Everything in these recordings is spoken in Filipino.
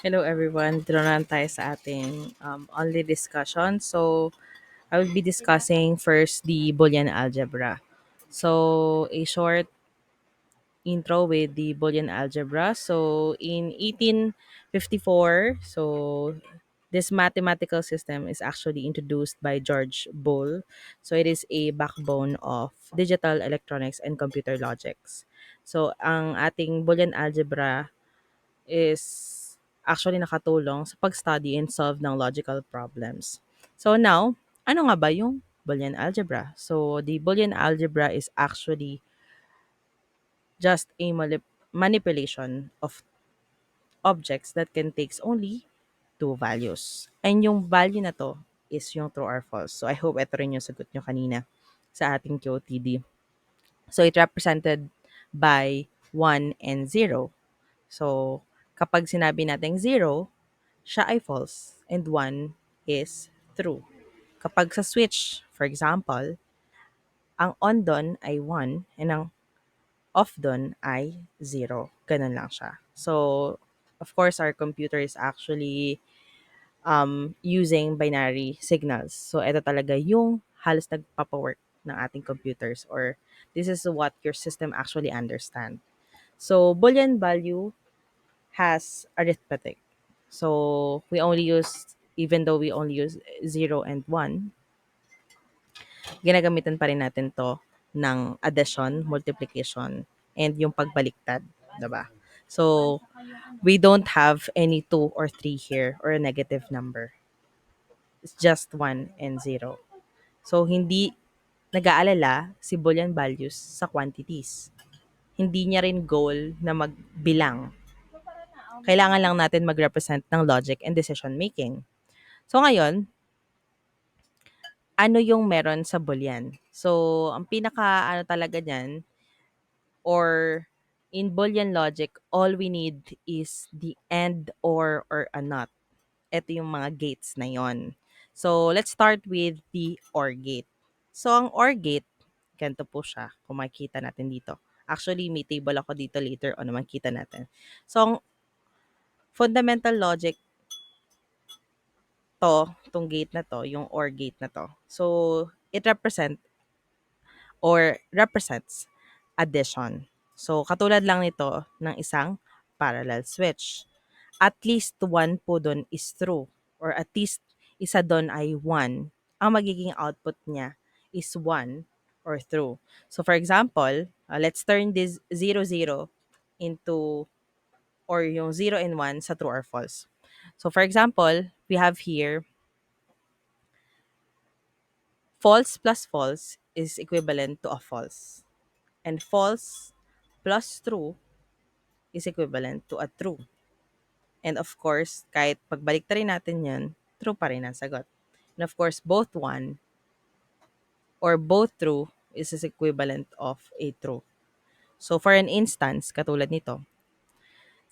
Hello everyone, dito na tayo sa ating only discussion. So, I will be discussing first the Boolean algebra. So, a short intro with the Boolean algebra. So, in 1854, this mathematical system is actually introduced by George Boole. So, it is a backbone of digital electronics and computer logics. So, ang ating Boolean algebra is actually nakatulong sa pag-study and solve ng logical problems. So now, ano nga ba yung Boolean algebra? So the Boolean algebra is actually just a manipulation of objects that can takes only two values. And yung value na to is yung true or false. So I hope ito rin yung sagot nyo kanina sa ating QOTD. So it represented by 1 and 0. So kapag sinabi natin 0, siya ay false and 1 is true. Kapag sa switch, for example, ang on doon ay 1 and ang off doon ay 0. Ganun lang siya. So, of course, our computer is actually using binary signals. So, ito talaga yung halos nagpapawork ng ating computers or this is what your system actually understand. So, Boolean value has arithmetic. So we only use, even though we only use 0 and 1, ginagamitan pa rin natin to ng addition, multiplication, and yung pagbaliktad. Diba? So we don't have any 2 or 3 here or a negative number. It's just 1 and 0. So hindi nag-aalala si Boolean values sa quantities. Hindi niya rin goal na magbilang. Kailangan lang natin mag-represent ng logic and decision making. So ngayon, ano yung meron sa Boolean? So, ang pinaka ano talaga niyan or in Boolean logic, all we need is the and or a not. Ito yung mga gates na yon. So, let's start with the OR gate. So, ang OR gate, ganito po siya, kung makikita natin dito. Actually, may table ako dito later on na makikita natin. So, ang fundamental logic tong gate na to, yung OR gate na to. So, it represents addition. So, katulad lang nito ng isang parallel switch. At least one po doon is true or at least isa doon ay 1. Ang magiging output niya is 1 or true. So, for example, let's turn this 0, 0 into or yung 0 and 1 sa true or false. So, for example, we have here false plus false is equivalent to a false. And false plus true is equivalent to a true. And of course, kahit pagbalik rin natin yan, true pa rin ang sagot. And of course, both one or both true is equivalent of a true. So for an instance, katulad nito,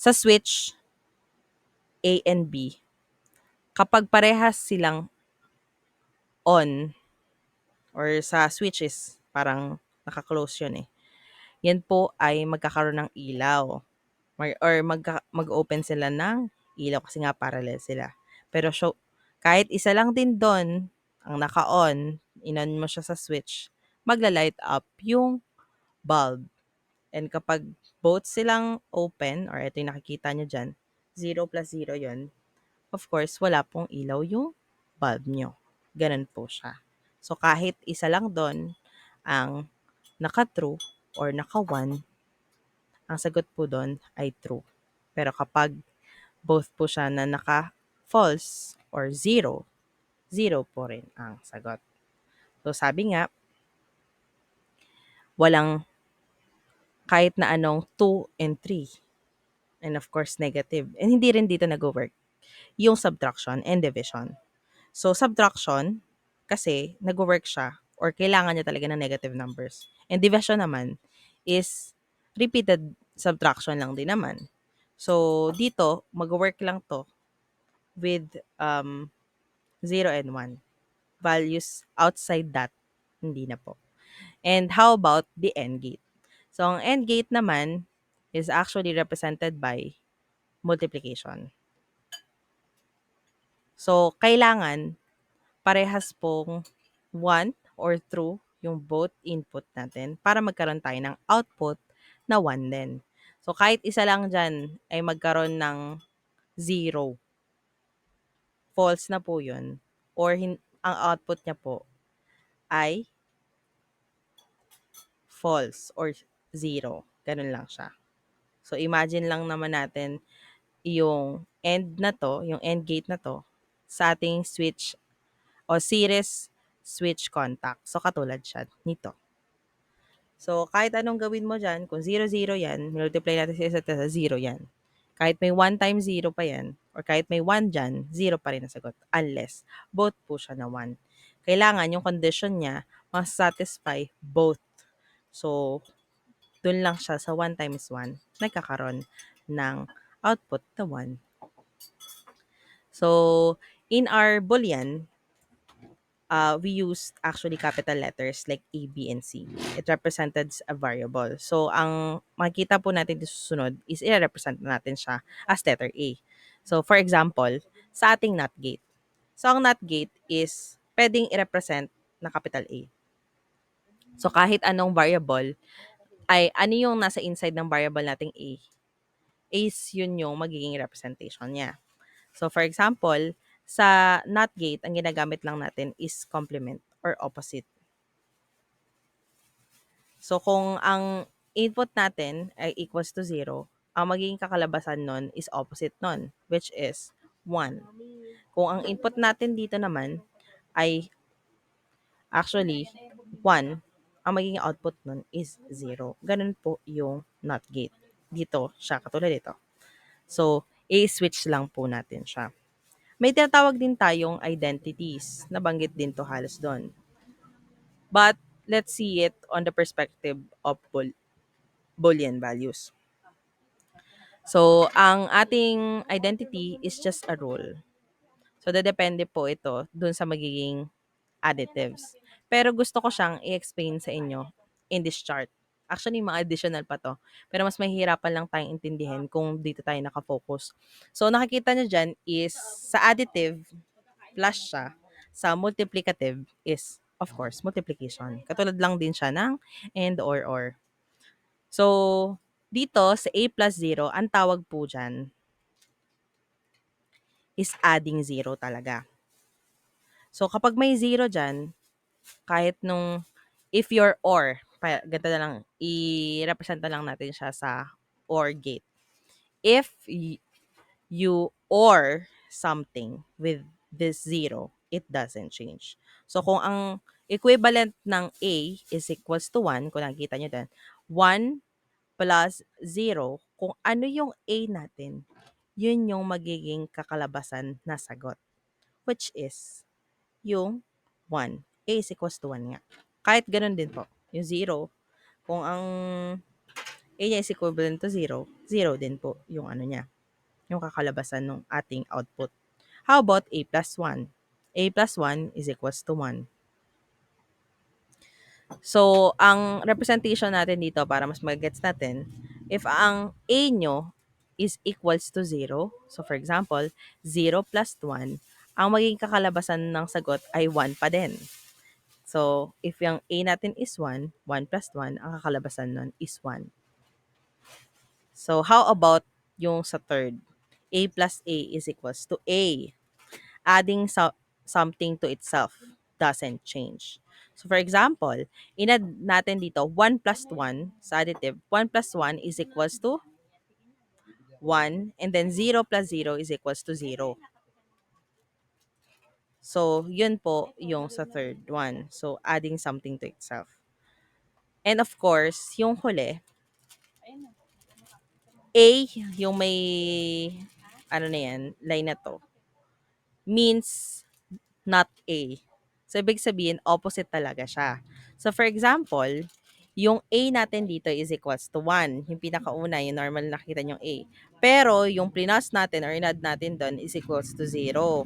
sa switch A and B, kapag parehas silang on or sa switches, parang naka-close yun eh. Yan po ay magkakaroon ng ilaw. Mag-open sila ng ilaw kasi nga parallel sila. Pero kahit isa lang din doon ang naka-on, inon mo siya sa switch, magla-light up yung bulb. And kapag both silang open, or ito yung nakikita nyo dyan, 0 plus 0 yon, of course, wala pong ilaw yung bulb nyo. Ganun po siya. So, kahit isa lang doon ang naka-true or naka-1, ang sagot po doon ay true. Pero kapag both po siya na naka-false or zero, zero po rin ang sagot. So sabi nga, walang kahit na anong 2 and 3. And of course, negative. And hindi rin dito nag-work yung subtraction and division. So subtraction, kasi nag-work siya or kailangan niya talaga ng negative numbers. And division naman is repeated subtraction lang din naman. So dito, mag-work lang to with 0 and 1. Values outside that, hindi na po. And how about the AND gate? So, ang AND gate naman is actually represented by multiplication. So, kailangan parehas pong one or true yung both input natin para magkaroon tayo ng output na one din. So, kahit isa lang dyan ay magkaroon ng zero, false na po yun. Or ang output niya po ay false or zero. Ganun lang siya. So, imagine lang naman natin yung end na to, yung end gate na to, sa ating switch o series switch contact. So, katulad siya nito. So, kahit anong gawin mo dyan, kung zero zero yan, multiply natin sa isa't isa, zero yan. Kahit may 1 times zero pa yan, or kahit may 1 dyan, zero pa rin ang sagot. Unless, both po siya na 1. Kailangan yung condition niya, mas-satisfy both. So, dun lang siya sa 1 times 1, nagkakaroon ng output na 1. So, in our Boolean, we used actually capital letters like A, B, and C. It represented a variable. So, ang makikita po natin dito susunod is i-represent natin siya as letter A. So, for example, sa ating NOT gate. So, ang NOT gate is pwedeng i-represent na capital A. So, kahit anong variable, ay ano yung nasa inside ng variable nating A, is yun yung magiging representation niya. So, for example, sa NOT gate, ang ginagamit lang natin is complement or opposite. So, kung ang input natin ay equals to 0, ang magiging kakalabasan nun is opposite nun, which is 1. Kung ang input natin dito naman ay actually 1, ang magiging output nun is 0. Ganun po yung NOT gate. Dito siya, katulad dito. So, i-switch lang po natin siya. May tinatawag din tayong identities. Nabanggit din to halos doon. But, let's see it on the perspective of Boolean values. So, ang ating identity is just a rule. So, dadepende po ito dun sa magiging additives. Pero gusto ko siyang i-explain sa inyo in this chart. Actually, mga additional pa to. Pero mas mahihirapan lang tayong intindihin kung dito tayo nakafocus. So, nakikita nyo dyan is sa additive, plus siya. Sa multiplicative is, of course, multiplication. Katulad lang din siya ng and or. So, dito sa a plus 0, ang tawag po dyan is adding 0 talaga. So, kapag may 0 dyan, kahit nung if your or, ganito na lang, i-represent na lang natin siya sa or gate. If you or something with this 0, it doesn't change. So, kung ang equivalent ng A is equals to 1, kung nakikita nyo din, 1 plus 0, kung ano yung A natin, yun yung magiging kakalabasan na sagot, which is yung 1. A is equals to 1 nga. Kahit ganun din po, yung 0, kung ang A niya is equivalent to 0, 0 din po yung ano niya, yung kakalabasan ng ating output. How about A plus 1? A plus 1 is equals to 1. So, ang representation natin dito para mas mag-gets natin, if ang A nyo is equals to 0, so for example, 0 plus 1, ang magiging kakalabasan ng sagot ay 1 pa din. So, if yung A natin is 1, 1 plus 1, ang kakalabasan nun is 1. So, how about yung sa third? A plus A is equals to A. Adding something to itself doesn't change. So, for example, inad natin dito 1 plus 1 sa additive. 1 plus 1 is equals to 1 and then 0 plus 0 is equals to 0. So, yun po yung sa third one. So, adding something to itself. And of course, yung huli, A, yung may, ano na yan, line na to, means not A. So, ibig sabihin, opposite talaga siya. So, for example, yung A natin dito is equals to 1. Yung pinakauna, yung normal na nakita yung A. Pero, yung plus natin or inad natin doon is equals to 0.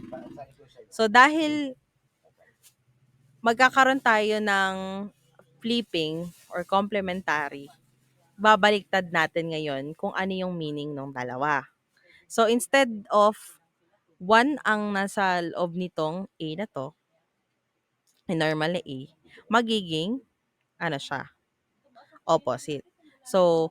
So, dahil magkakaroon tayo ng flipping or complementary, babaliktad natin ngayon kung ano yung meaning ng dalawa. So, instead of 1 ang nasa loob nitong A na 'to, normal na A, magiging ano siya, opposite. So,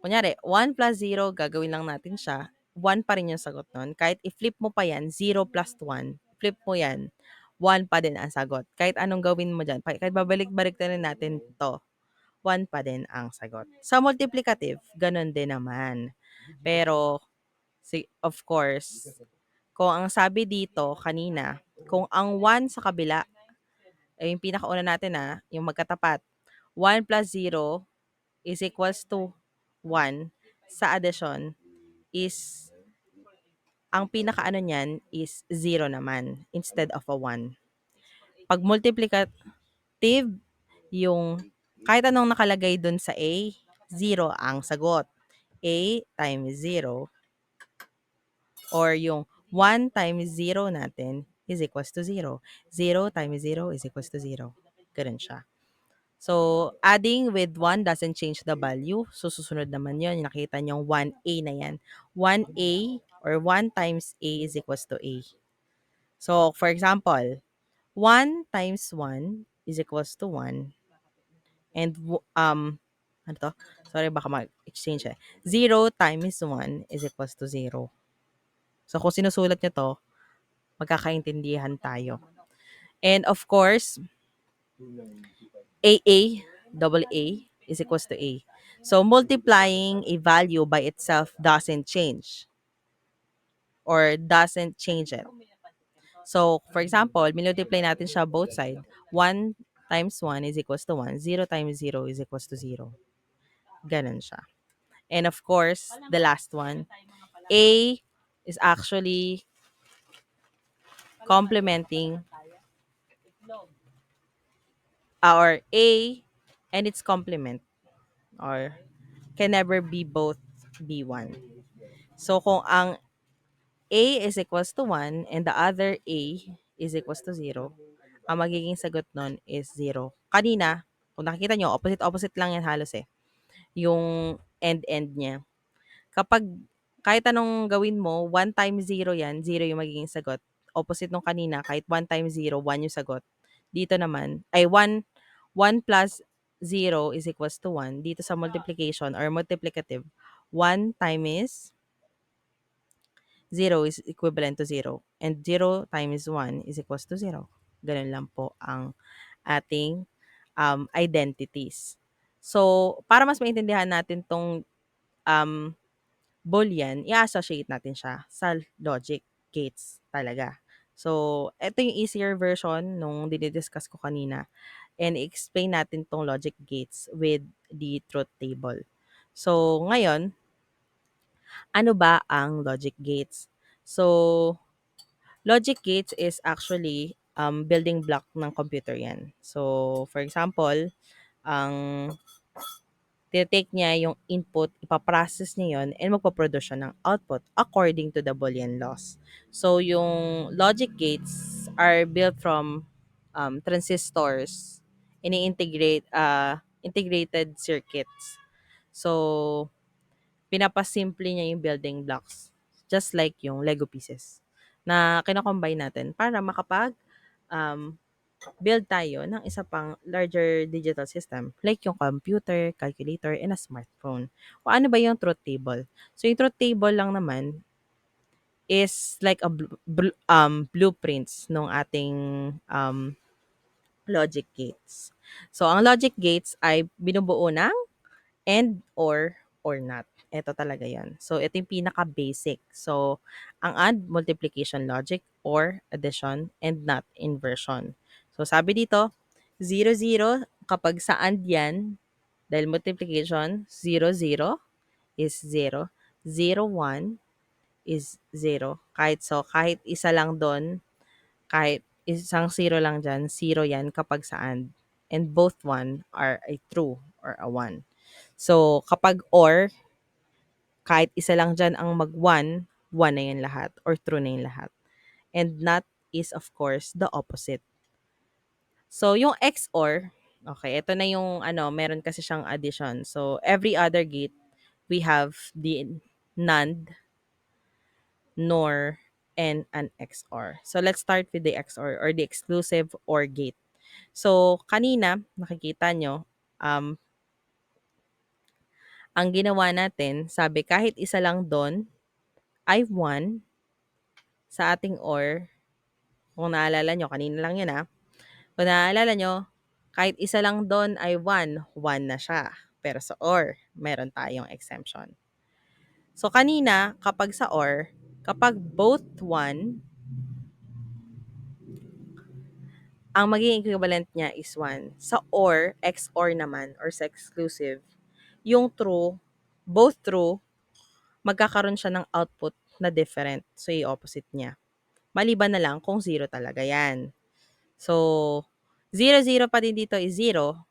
kunyari 1 plus 0 gagawin lang natin siya, 1 pa rin yung sagot nun. Kahit i-flip mo pa yan, 0 plus 1, flip mo yan, 1 pa din ang sagot. Kahit anong gawin mo diyan, kahit babalik-balik na rin natin 'to, 1 pa din ang sagot. Sa multiplicative, gano'n din naman. Pero of course, kung ang sabi dito kanina, kung ang 1 sa kabila ay yung pinakauna natin, yung magkatapat, 1 plus 0 is equals to 1 sa addition is ang pinakaano niyan is 0 naman instead of a 1. Pag multiplicative, yung kahit anong nakalagay dun sa A, 0 ang sagot. A times 0 or yung 1 times 0 natin is equals to 0. 0 times 0 is equals to 0. Ganun siya. So, adding with 1 doesn't change the value. So, susunod naman yun. Yung nakita nyo 1A na yan. 1A or 1 times A is equals to A. So, for example, 1 times 1 is equals to 1. And, ano to? Sorry, baka mag-exchange eh. 0 times 1 is equals to 0. So, kung sinusulat nyo to, magkakaintindihan tayo. And of course, AA, double A, is equals to A. So, multiplying a value by itself doesn't change or doesn't change it. So, for example, multiply natin siya both side. 1 times 1 is equals to 1. 0 times 0 is equals to 0. Ganun siya. And of course, the last one, A is actually complementing our A and its complement or can never be both B1. So, kung ang A is equals to 1 and the other A is equals to 0, ang magiging sagot nun is 0. Kanina, kung nakikita nyo, opposite-opposite lang yan halos eh. Yung end-end niya. Kapag kahit anong gawin mo, 1 times 0 yan, 0 yung magiging sagot. Opposite nung kanina, kahit 1 times 0, 1 yung sagot. Dito naman, ay 1 plus 0 is equals to 1. Dito sa multiplication or multiplicative, 1 times 0 is equivalent to 0. And 0 times 1 is equals to 0. Ganun lang po ang ating identities. So, para mas maintindihan natin tong um, Boolean, i-associate natin siya sa logic gates talaga. So, ito yung easier version nung dinidiscuss ko kanina. And explain natin tong logic gates with the truth table. So, ngayon, ano ba ang logic gates? So, logic gates is actually building block ng computer yan. So, for example, ang tinitake niya yung input, ipaprocess niya yun, and magpaproduce siya ng output according to the Boolean laws. So, yung logic gates are built from transistors, integrated circuits. So, pinapasimple niya yung building blocks. Just like yung Lego pieces na kinakombine natin para makapag um, build tayo ng isa pang larger digital system like yung computer, calculator, and a smartphone. O ano ba yung truth table? So yung truth table lang naman is like a blueprints ng ating um, logic gates. So ang logic gates ay binubuo ng and or not. Ito talaga yan. So, ito yung pinaka-basic. So, ang add, multiplication logic, or addition, and not inversion. So, sabi dito, 0, 0, kapag sa and yan, dahil multiplication, 0, 0 is 0. 0, 1 is 0. Kahit isa lang doon, kahit isang 0 lang dyan, 0 yan kapag sa and. And both 1 are a true or a 1. So, kapag or, kahit isa lang dyan ang mag-1, 1 na yan lahat or true na yan lahat. And not is of course the opposite. So, yung XOR, okay, ito na yung meron kasi siyang addition. So, every other gate, we have the NAND, NOR, and an XOR. So let's start with the XOR or the exclusive OR gate. So kanina, nakikita nyo, um, ang ginawa natin, sabi kahit isa lang doon ay 1 sa ating OR. Kung naalala nyo, kanina lang yun ah. Kung naalala nyo, kahit isa lang doon ay 1 na siya. Pero sa OR, meron tayong exemption. So kanina, kapag sa OR, kapag both 1, ang magiging equivalent niya is 1. Sa OR, XOR naman, or sa exclusive, yung true, both true, magkakaroon siya ng output na different. So, i-opposite niya. Maliban na lang kung 0 talaga yan. So, 0, 0 pa din dito is 0.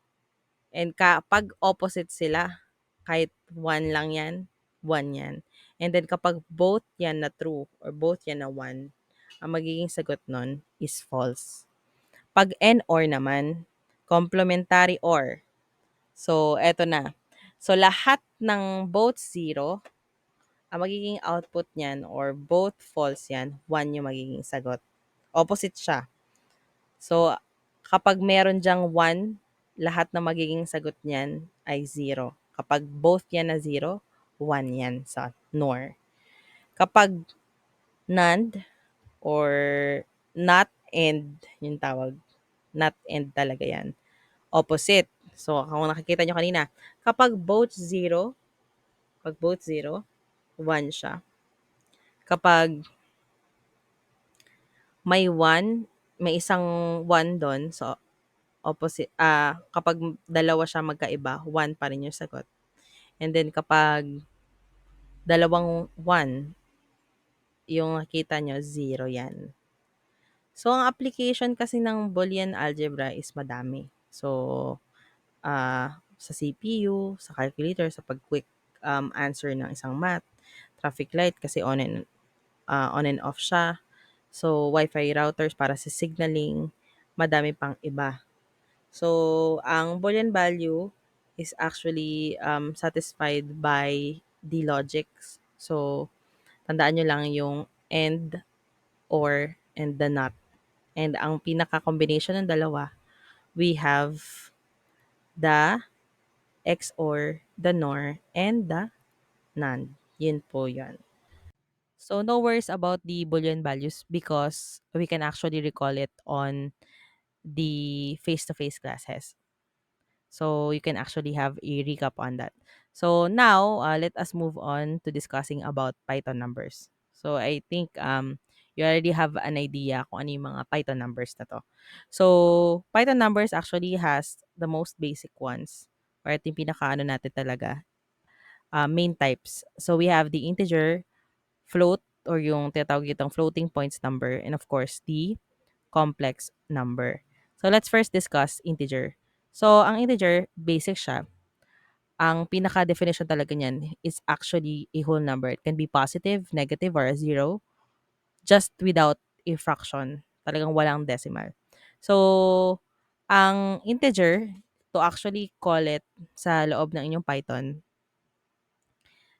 And kapag opposite sila, kahit 1 lang yan, 1 yan. And then kapag both yan na true or both yan na 1, ang magiging sagot nun is false. Pag and or naman, complementary or. So, eto na. So, lahat ng both 0, ang magiging output niyan or both false yan, 1 yung magiging sagot. Opposite siya. So, kapag meron diyang 1, lahat na magiging sagot niyan ay 0. Kapag both yan na 0, 1 yan sa NOR. Kapag NAND or not and, yung tawag, not and talaga yan. Opposite. So, kung nakikita nyo kanina, kapag both 0, pag both 0, 1 siya. Kapag may 1, may isang 1 doon, so opposite, kapag dalawa siya magkaiba, 1 pa rin yung sagot. And then kapag dalawang 1, yung nakita nyo, 0 yan. So, ang application kasi ng Boolean algebra is madami. So, sa CPU, sa calculator, sa pag-quick answer ng isang math, traffic light kasi on and off siya. So, Wi-Fi routers para sa signaling, madami pang iba. So, ang Boolean value is actually satisfied by the logics. So, tandaan nyo lang yung and, or, and the not. And ang pinaka-combination ng dalawa, we have the XOR, the NOR, and the NAND. Yun po yun. So, no worries about the Boolean values because we can actually recall it on the face-to-face classes. So, you can actually have a recap on that. So, now, let us move on to discussing about Python numbers. So, I think you already have an idea kung ano yung mga Python numbers na to. So, Python numbers actually has the most basic ones or ito yung pinaka-ano natin talaga, main types. So, we have the integer, float, or yung tinatawag itong floating points number, and of course, the complex number. So, let's first discuss integer. So, ang integer, basic siya. Ang pinaka-definition talaga niyan is actually a whole number. It can be positive, negative, or a zero, just without a fraction. Talagang walang decimal. So, ang integer, to actually call it sa loob ng inyong Python,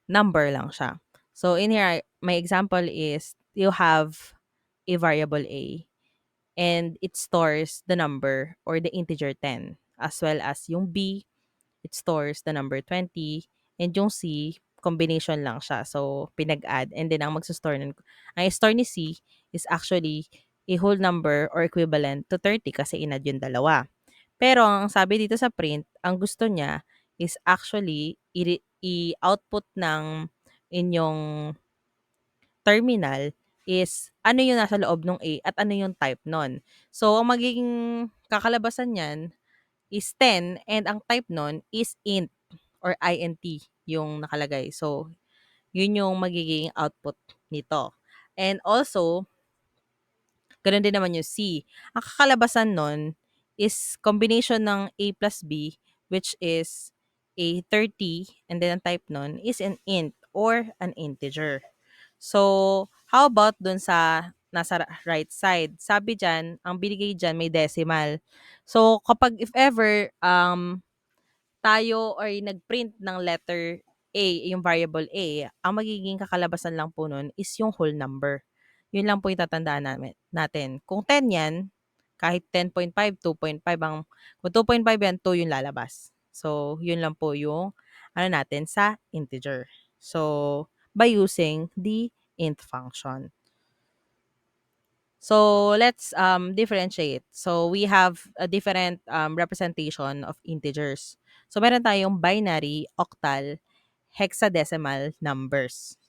number lang siya. So, in here, my example is you have a variable a and it stores the number or the integer 10 as well as yung b, it stores the number 20 and yung c, combination lang siya. So, pinag-add and then ang store ni c is actually a whole number or equivalent to 30 kasi inad yung dalawa. Pero ang sabi dito sa print, ang gusto niya is actually i-output ng inyong terminal is ano yung nasa loob ng A at ano yung type nun. So, ang magiging kakalabasan niyan is 10 and ang type nun is int or int yung nakalagay. So, yun yung magiging output nito. And also, ganoon din naman yung C. Ang kakalabasan nun is combination ng A plus B which is a 30 and then ang type nun is an int or an integer. So, how about dun sa nasa right side? Sabi diyan, ang binigay diyan may decimal. So, kapag if ever tayo ay nagprint ng letter A, yung variable A, ang magiging kakalabasan lang po nun is yung whole number. Yun lang po yung tatandaan natin. Kung 10 yan, kahit 10.5, 2.5 ang kung 2.5 yan, 2 yung lalabas. So, yun lang po yung ano natin sa integer. So, by using the int function. So, let's differentiate. So, we have a different representation of integers. So, meron tayong binary, octal, hexadecimal numbers.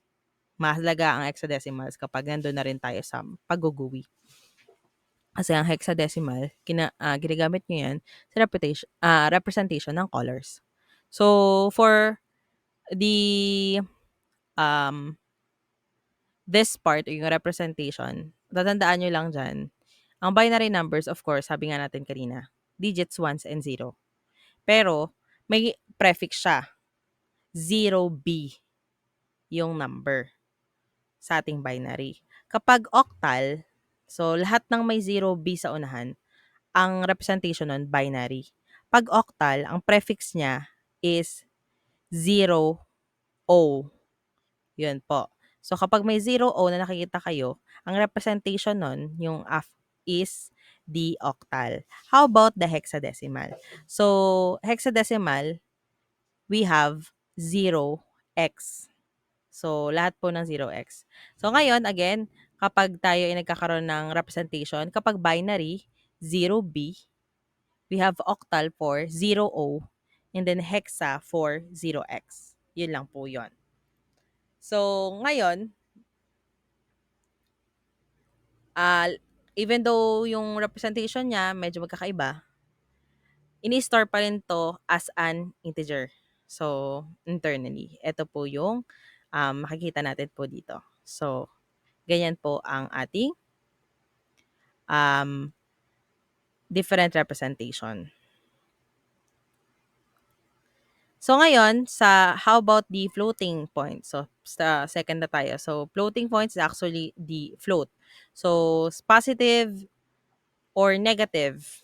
Mahalaga ang hexadecimals kapag nandun na rin tayo sa pagguguwi. Kasi ang hexadecimal, ginagamit nyo yan sa representation ng colors. So, for the um, this part, yung representation, tatandaan nyo lang dyan, ang binary numbers, of course, sabi nga natin kanina, digits, ones, and zero. Pero, may prefix siya. 0B yung number sa ating binary. Kapag octal, so lahat ng may 0B sa unahan, ang representation nun, binary. Pag octal, ang prefix niya is 0O. Yun po. So, kapag may 0O na nakikita kayo, ang representation nun, yung is the octal. How about the hexadecimal? So, hexadecimal, we have 0x. So, lahat po ng 0x. So, ngayon, again, kapag tayo ay nagkakaroon ng representation, kapag binary, 0b, we have octal for 0o, and then hexa for 0x. Yun lang po yun. So, ngayon, uh, even though yung representation niya medyo magkakaiba, ini-store pa rin to as an integer. So, internally. Ito po yung makikita natin po dito. So, ganyan po ang ating um, different representation. So, ngayon, how about the floating point? So, sa second na tayo. So, floating points is actually the float. So, it's positive or negative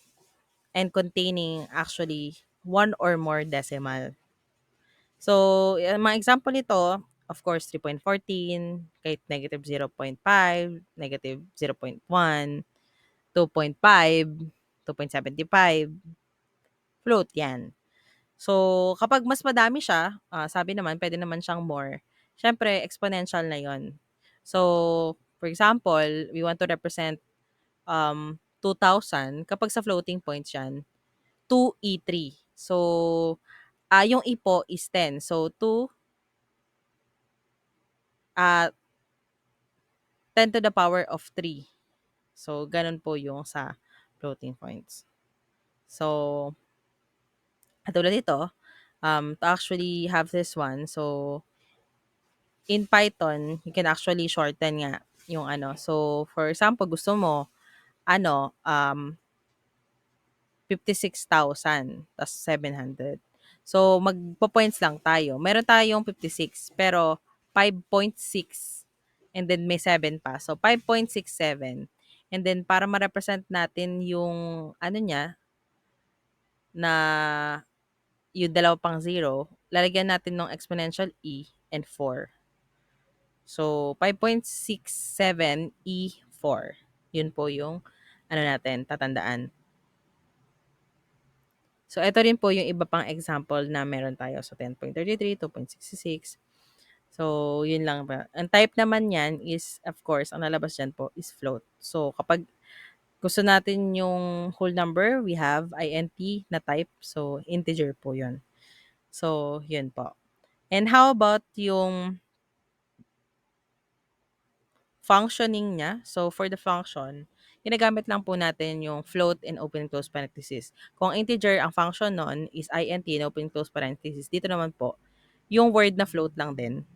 and containing actually one or more decimal. So, mga example nito, of course, 3.14, kahit negative 0.5, negative 0.1, 2.5, 2.75, float yan. So, kapag mas madami siya, sabi naman, pwede naman siyang more. Siyempre, exponential na yon. So, for example, we want to represent 2,000. Kapag sa floating points yan, 2e3. So, yung e po is 10. So, 2, uh, 10 to the power of 3. So, ganun po yung sa floating points. So, katulad dito, to actually have this one, so, in Python, you can actually shorten nga yung ano. So, for example, gusto mo, 56,000 tas 700. So, magpo-points lang tayo. Meron tayong 56, pero 5.6 and then may 7 pa. So, 5.67. And then, para ma-represent natin yung ano niya, na yung dalawa pang zero, lalagyan natin ng exponential e and 4. So, 5.67 E4. Yun po yung ano natin, tatandaan. So, ito rin po yung iba pang example na meron tayo. So, 10.33, 2.66. So, yun lang ba. Ang type naman yan is, of course, ang lalabas dyan po is float. So, kapag gusto natin yung whole number, we have int na type. So, integer po yun. So, yun po. And how about yung functioning niya? So, for the function, ginagamit lang po natin yung float and open and close parenthesis. Kung integer, ang function nun is int and open and close parenthesis. Dito naman po, yung word na float lang din.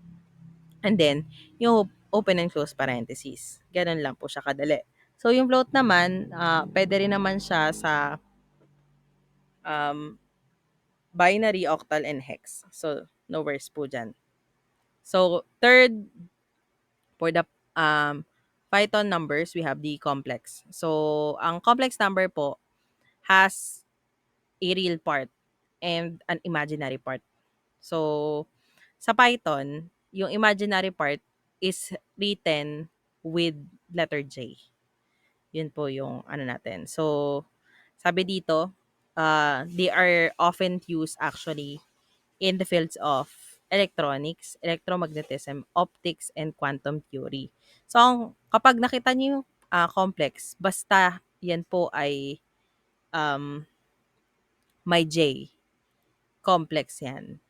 And then, yung open and close parenthesis. Ganun lang po siya kadali. So, yung float naman, pwede rin naman siya sa um, binary, octal, and hex. So, no worries po dyan. So, third, for the Python numbers, we have the complex. So, ang complex number po has a real part and an imaginary part. So, sa Python, yung imaginary part is written with letter J. Yun po yung ano natin. So, sabi dito, they are often used actually in the fields of electronics, electromagnetism, optics, and quantum theory. So, kapag nakita niyo yung complex, basta yan po ay um, may J, complex yan.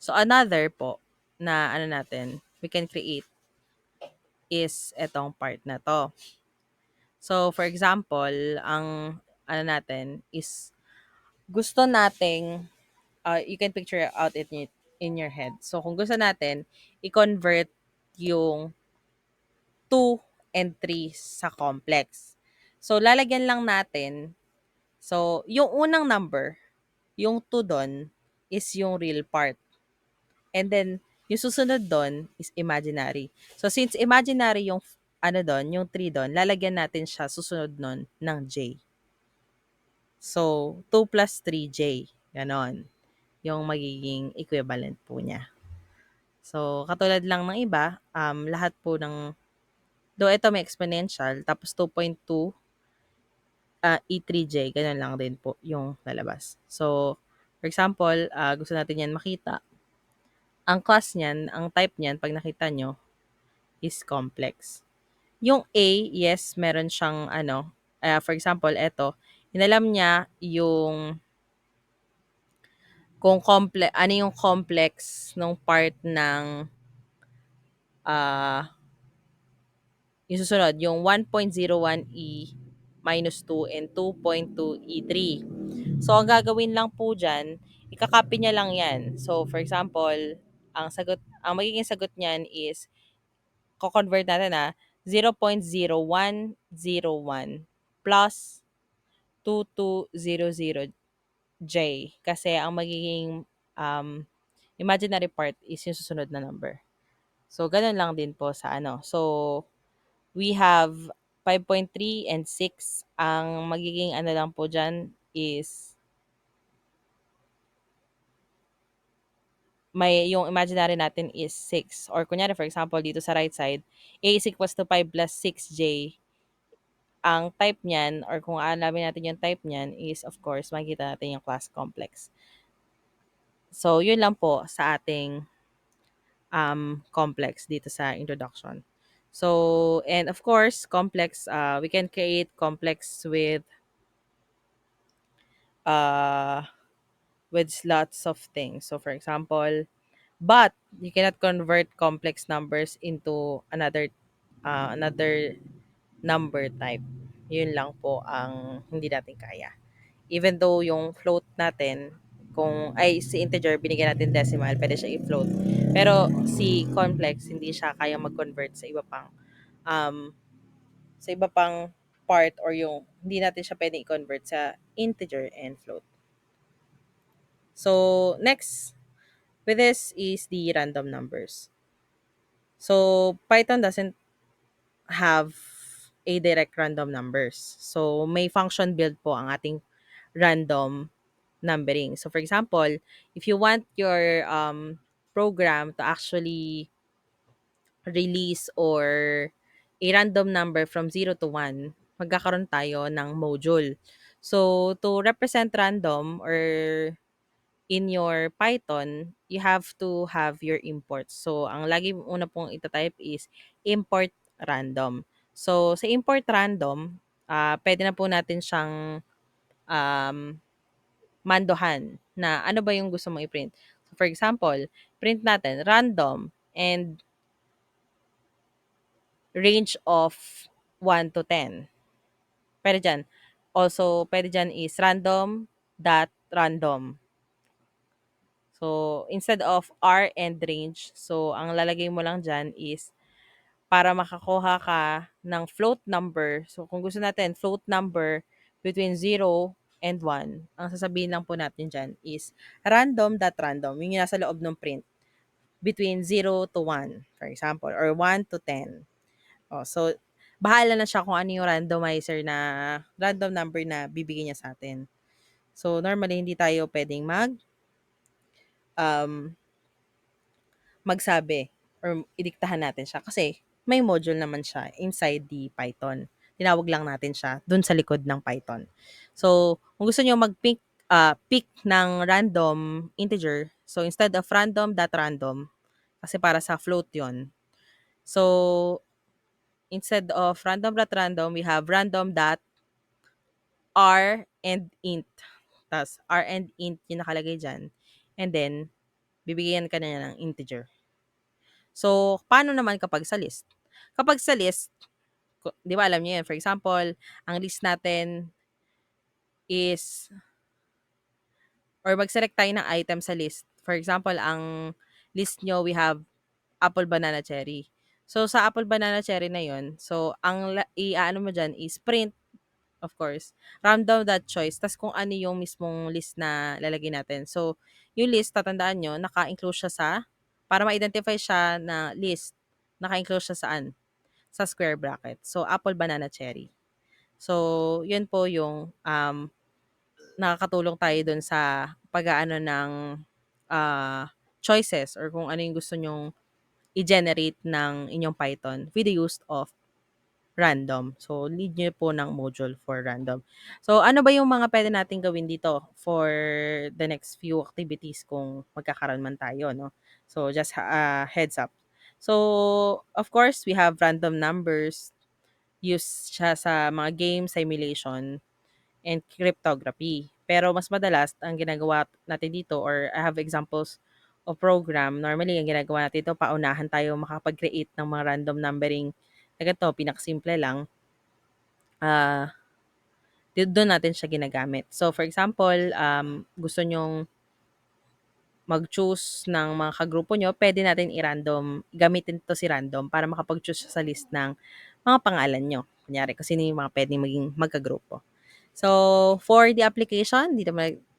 So, another po na ano natin, we can create is etong part na to. So, for example, ang ano natin is gusto nating you can picture out in your head. So, kung gusto natin, i-convert yung 2 and 3 sa complex. So, lalagyan lang natin. So, yung unang number, yung 2 doon, is yung real part. And then, yung susunod doon is imaginary. So, since imaginary yung ano doon, yung 3 doon, lalagyan natin siya susunod nun ng J. So, 2 plus 3J. Ganon. Yung magiging equivalent po niya. So, katulad lang ng iba, lahat po ng, though ito may exponential, tapos 2.2 E3J, ganun lang din po yung lalabas. So, for example, gusto natin yan makita. Ang class niyan, ang type niyan, pag nakita nyo, is complex. Yung A, yes, meron siyang ano, for example, eto, inalam niya yung kung ano yung complex ng part ng ah yung susunod, yung 1.01 E minus 2 and 2.2 E3. So, ang gagawin lang po dyan, ikakopy niya lang yan. So, for example, ang magiging sagot niyan is, ko-convert natin 0.0101 plus 2200J. Kasi ang magiging imaginary part is yung susunod na number. So, ganun lang din po sa ano. So, we have 5.3 and 6. Ang magiging ano lang po dyan is yung imaginary natin is 6. Or kunyari, for example, dito sa right side, A is equals to 5 plus 6J. Ang type niyan, or kung alamin natin yung type niyan, is of course, makikita natin yung class complex. So, yun lang po sa ating complex dito sa introduction. So, and of course, complex, we can create complex uh, with lots of things. So, for example, but you cannot convert complex numbers into another number type. Yun lang po ang hindi natin kaya. Even though yung float natin, kung ay si integer binigyan natin decimal, pwede siya i-float. Pero si complex hindi siya kaya mag-convert um sa iba pang part, or yung hindi natin siya pwedeng i-convert sa integer and float. So next with this is the random numbers. So Python doesn't have a direct random numbers. So may function build po ang ating random numbering. So for example, if you want your program to actually release or a random number from 0 to 1, magkakaroon tayo ng module. So to represent random, or in your Python, you have to have your imports. So, ang lagi una pong itatype is import random. So, sa import random, pwede na po natin siyang um, mandohan na ano ba yung gusto mong i-print. So, for example, print natin random and range of 1 to 10. Pwede dyan. Also, pwede dyan is random dot random. So, instead of R and range, so ang lalagay mo lang dyan is para makakuha ka ng float number. So, kung gusto natin float number between 0 and 1, ang sasabihin lang po natin dyan is random.random. Yung nasa loob ng print. Between 0 to 1, for example, or 1 to 10. Oh, so, bahala na siya kung ano yung randomizer na random number na bibigyan niya sa atin. So, normally, hindi tayo pwedeng um, magsabi or idiktahan natin siya. Kasi may module naman siya inside the Python. Tinawag lang natin siya dun sa likod ng Python. So, kung gusto niyo pick ng random integer, so instead of random.random, kasi para sa float yon. So, instead of random.random, we have random.r and int. Tas r and int yung nakalagay dyan. And then, bibigyan ka na niya ng integer. So, paano naman kapag sa list? Kapag sa list, 'di ba alam niyo 'yan, for example, ang list natin is or mag-select tayo ng item sa list. For example, ang list niyo we have apple, banana, cherry. So, sa apple, banana, cherry na 'yon, so i-aano mo diyan is print, of course, random.choice tas kung ano yung mismong list na lalagay natin. So, yung list tatandaan niyo naka-include siya para ma-identify siya na list, naka-include siya saan? Sa square bracket. So, apple, banana, cherry. So, yun po yung nakakatulong tayo dun sa pag-aano ng choices or kung ano yung gusto nyong i-generate ng inyong Python with the use of random. So, need nyo po ng module for random. So, ano ba yung mga pwede natin gawin dito for the next few activities kung magkakaroon man tayo, no? So, just heads up. So, of course, we have random numbers, use siya sa mga game simulation and cryptography. Pero mas madalas ang ginagawa natin dito or I have examples of program. Normally, ang ginagawa natin dito, paunahan tayo makapag-create ng mga random numbering na ganito, pinakasimple lang. Ah, doon natin siya ginagamit. So, for example, gusto nyong mag-choose ng mga kagrupo nyo, pwede natin i-random, gamitin to si random para makapag-choose siya sa list ng mga pangalan nyo. Kunyari, kung sino yung mga pwedeng maging magkagrupo. So, for the application, dito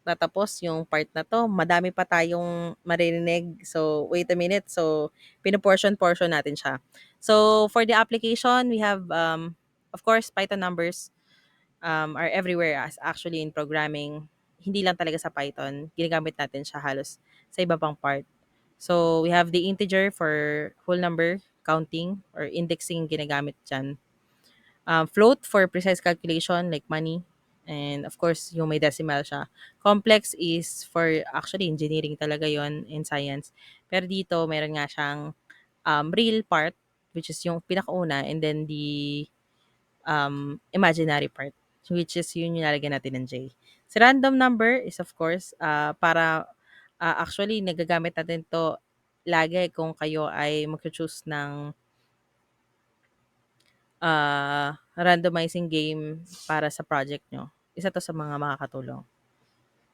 tatapos yung part na to. Madami pa tayong maririnig. So, wait a minute. So, pinoportion-portion natin siya. So, for the application, we have, of course, Python numbers are everywhere as actually in programming. Hindi lang talaga sa Python. Ginagamit natin siya halos sa iba pang part. So, we have the integer for whole number, counting, or indexing ginagamit dyan. Float for precise calculation like money. And of course, yung may decimal siya. Complex is for actually engineering talaga yon in science. Pero dito, meron nga siyang real part, which is yung pinakauna, and then the imaginary part, which is yun yung lalagyan natin ng J. Si random number is of course, para actually nagagamit natin to lagi kung kayo ay mag-choose ng randomizing game para sa project nyo. Isa to sa mga makakatulong.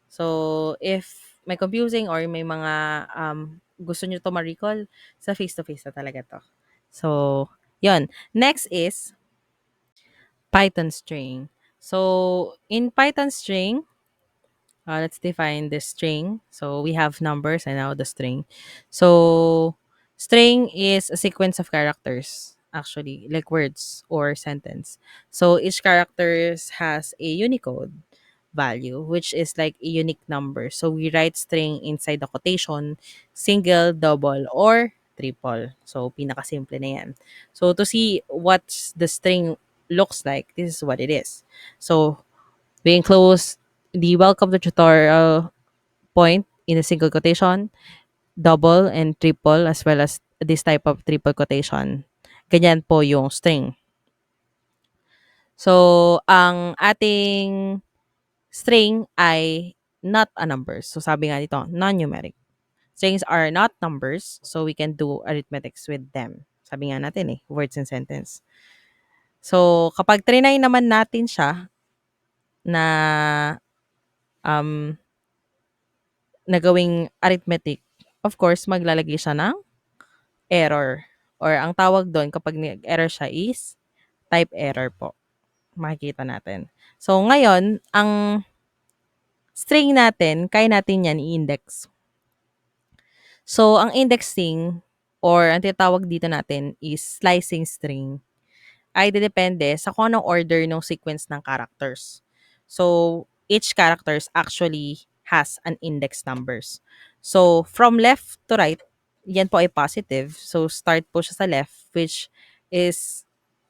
So, if may confusing or may mga gusto nyo to ma-recall, sa face-to-face na talaga to. So, yon. Next is Python string. So, in Python string, let's define the string. So, we have numbers and now the string. So, string is a sequence of characters, actually, like words or sentence. So, each characters has a Unicode value, which is like a unique number. So, we write string inside the quotation, single, double, or triple. So, pinakasimple na yan. So, to see what the string looks like, this is what it is. So, we enclose the welcome to tutorial point in a single quotation, double and triple, as well as this type of triple quotation. Ganyan po yung string. So, ang ating string ay not a number. So, sabi nga dito, non-numeric. Strings are not numbers, so we can do arithmetics with them. Sabi nga natin words and sentence. So, kapag trinay naman natin siya na um, na gawing arithmetic, of course, maglalagay siya ng error. Or ang tawag doon kapag nag-error siya is type error po. Makikita natin. So, ngayon, ang string natin, kaya natin yan i-index. So, ang indexing or ang tinatawag dito natin is slicing string ay depende sa kung anong order ng sequence ng characters. So, each characters actually has an index numbers. So, from left to right, yan po ay positive. So, start po siya sa left, which is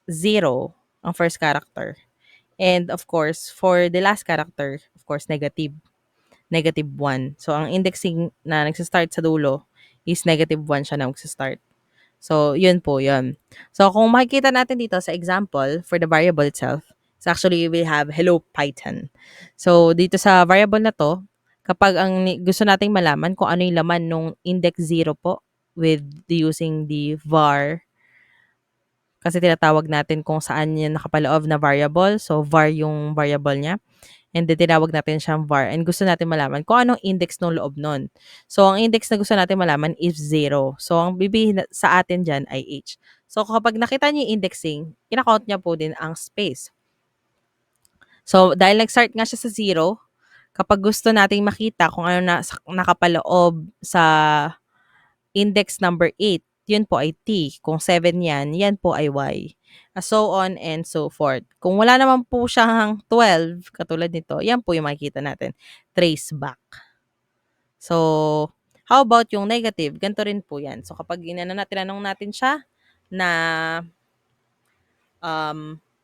zero ang first character. And of course, for the last character, of course, negative 1. So, ang indexing na nagsistart sa dulo is negative 1 siya na magsistart. So, yun po yun. So, kung makikita natin dito sa example for the variable itself, it's actually we have hello Python. So, dito sa variable na to, kapag gusto nating malaman kung ano yung laman nung index 0 po with using the var, kasi tinatawag natin kung saan yan nakapaloob na variable. So, var yung variable niya. And then, tinawag natin siyang var. And gusto natin malaman kung anong index ng loob nun. So, ang index na gusto natin malaman is 0. So, ang bibihin sa atin dyan ay h. So, kapag nakita niyo yung indexing, kinakount niya po din ang space. So, dahil nag-start nga siya sa 0, kapag gusto nating makita kung ano nakapaloob sa index number 8, yun po ay T. Kung 7 yan po ay Y. So on and so forth. Kung wala naman po siyang 12, katulad nito, yan po yung makikita natin. Trace back. So, how about yung negative? Ganito rin po yan. So, kapag tinanong natin siya na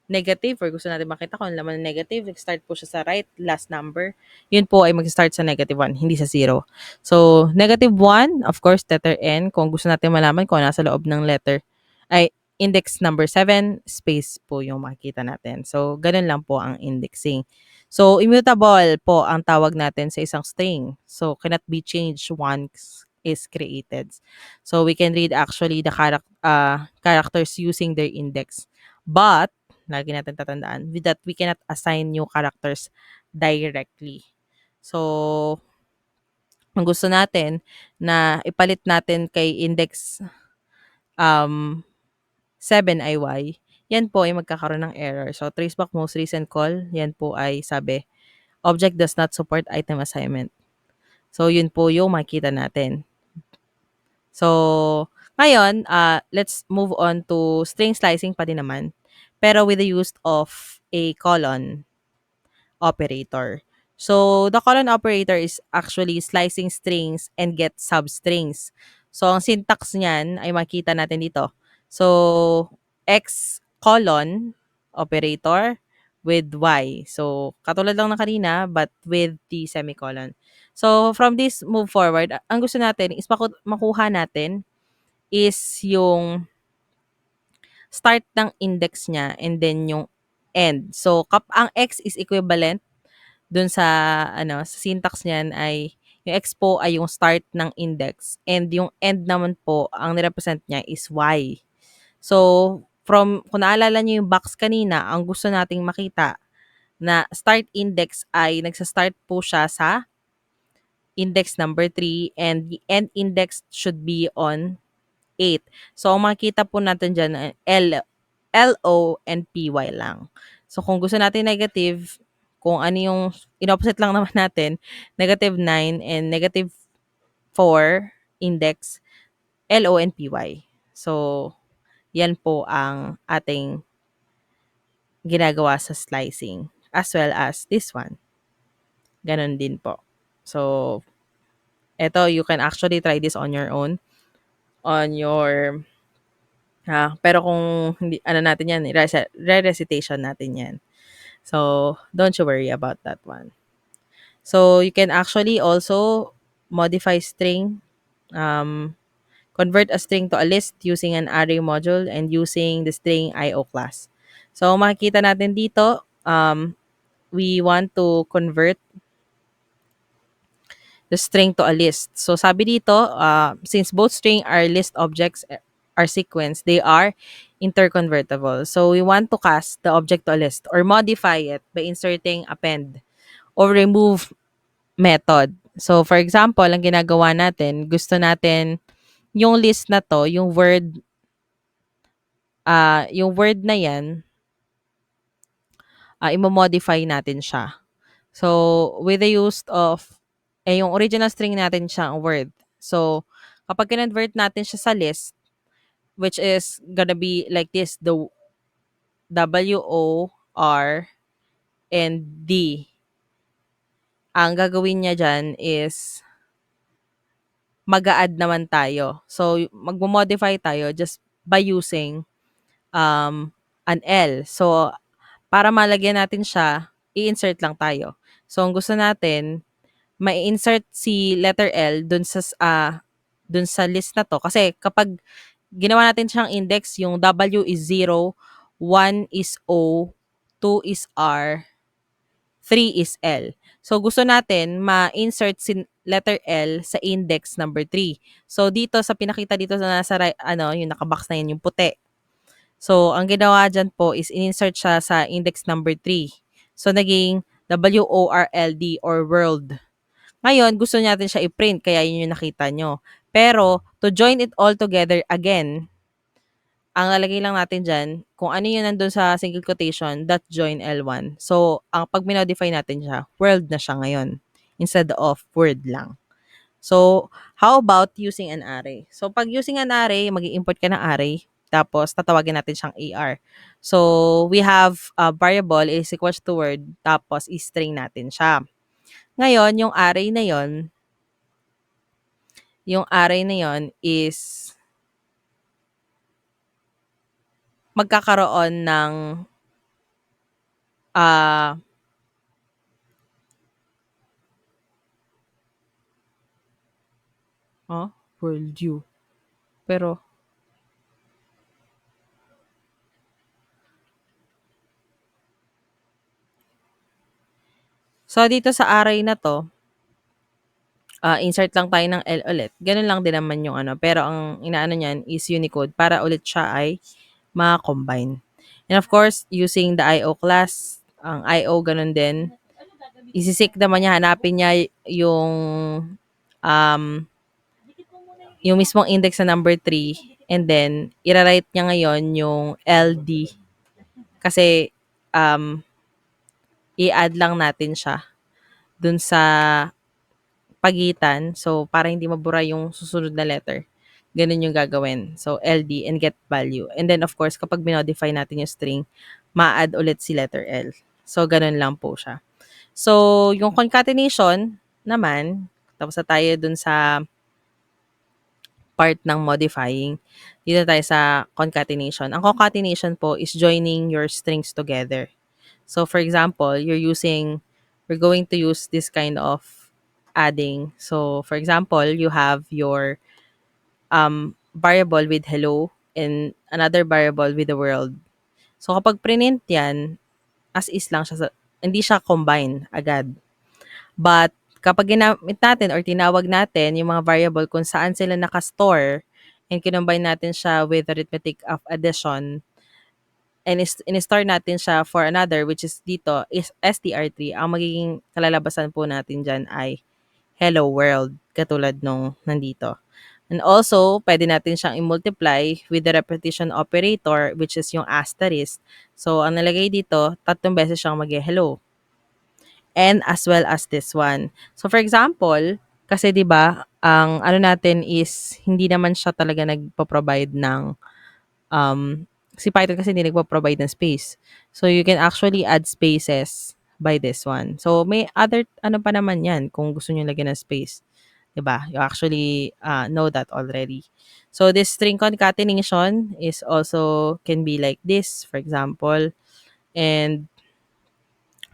negative or gusto natin makita kung laman ng negative, nag-start po siya sa right, last number, yun po ay mag-start sa negative 1, hindi sa 0. So, negative 1, of course, letter N, kung gusto natin malaman kung nasa loob ng letter, ay index number 7, space po yung makikita natin. So, ganun lang po ang indexing. So, immutable po ang tawag natin sa isang string. So, cannot be changed once is created. So, we can read actually the characters using their index. But, lagi natin tatandaan, with that we cannot assign new characters directly. So, ang gusto natin na ipalit natin kay index 7 ay Y, yan po ay magkakaroon ng error. So, traceback most recent call, yan po ay sabi, object does not support item assignment. So, yun po yung makita natin. So, ngayon, let's move on to string slicing pa din naman, pero with the use of a colon operator. So, the colon operator is actually slicing strings and get substrings. So, ang syntax niyan ay makita natin dito. So, X colon operator with Y. So, katulad lang ng kanina, but with the semicolon. So, from this move forward, ang gusto natin is makuha natin is yung start ng index niya and then yung end. So, ang X is equivalent dun sa sa syntax niyan ay yung expo ay yung start ng index and yung end naman po ang nirepresent niya is y. So, kung naalala niyo yung box kanina, ang gusto nating makita na start index ay nagsa-start po siya sa index number 3 and the end index should be on 8. So, ang makikita po natin dyan ay LO and PY lang. So, kung gusto natin negative, kung ano yung in-opposite lang naman natin, negative 9 and negative 4 index, LO and PY. So, yan po ang ating ginagawa sa slicing as well as this one. Ganon din po. So, eto, you can actually try this on your own, on your pero kung hindi natin yan, re-recitation natin yan. So, don't you worry about that one. So, you can actually also modify string, convert a string to a list using an array module and using the string IO class. So, makikita natin dito, we want to convert the string to a list. So, sabi dito, since both string are list objects are sequence, they are interconvertible. So, we want to cast the object to a list or modify it by inserting append or remove method. So, for example, ang ginagawa natin, gusto natin yung list na to, yung word na yan, imo-modify natin siya. So, with the use of, yung original string natin siya ang word. So, kapag convert natin siya sa list, which is gonna be like this, the W-O-R and D. Ang gagawin niya dyan is mag-a-add naman tayo. So, magmo-modify tayo just by using um, an L. So, para malagyan natin siya, i-insert lang tayo. So, ang gusto natin, mai-insert si letter L dun sa list na to. Kasi kapag ginawa natin siyang index, yung W is 0, 1 is O, 2 is R, 3 is L. So, gusto natin ma-insert si letter L sa index number 3. So, dito sa pinakita dito sa nasa right, yung nakabox na yun, yung puti. So, ang ginawa dyan po is in-insert siya sa index number 3. So, naging WORLD or world. Ngayon, gusto natin siya i-print, kaya yun yung nakita nyo. Pero, to join it all together again, ang lalagay lang natin dyan, kung ano yun nandun sa single quotation, dot join L1. So, ang pag minodify natin siya, world na siya ngayon instead of word lang. So, how about using an array? So, pag using an array, mag-import ka ng array, tapos tatawagin natin siyang AR. So, we have a variable is equals to word, tapos i-string natin siya. Ngayon, yung array na yon is magkakaroon ng ah worldview. Pero, so dito sa array na to, insert lang tayo ng L ulit. Ganun lang din naman yung ano. Pero ang inaano niyan is Unicode para ulit siya ay ma-combine. And of course, using the IO class, ang IO ganun din. Isisik naman niya, hanapin niya um, yung mismong index sa number 3 and then ira-write niya ngayon yung LD kasi um, i-add lang natin siya dun sa pagitan. So, para hindi mabura yung susunod na letter. Ganun yung gagawin. So, LD and get value. And then, of course, kapag binodify natin yung string, ma-add ulit si letter L. So, ganun lang po siya. So, yung concatenation naman, tapos na tayo dun sa part ng modifying. Dito tayo sa concatenation. Ang concatenation po is joining your strings together. So, for example, we're going to use this kind of adding. So, for example, you have your variable with hello and another variable with the world. So, kapag print yan, as is lang siya, hindi siya combine agad. But, kapag ginamit natin or tinawag natin yung mga variable kung saan sila nakastore and kinombine natin siya with arithmetic of addition, and in-store natin siya for another, which is dito, is str3, ang magiging kalalabasan po natin dyan ay hello world, katulad nung nandito. And also, pwede natin siyang i-multiply with the repetition operator, which is yung asterisk. So, ang nalagay dito, 3 beses siyang mag-hello. And as well as this one. So, for example, kasi 'di ba, ang ano natin is hindi naman siya talaga nagpo-provide ng si Python kasi hindi nagpo-provide ng space. So, you can actually add spaces by this one. So, may other ano pa naman 'yan kung gusto niyo lagyan ng space. 'Di ba? You actually know that already. So, this string concatenation is also can be like this, for example. And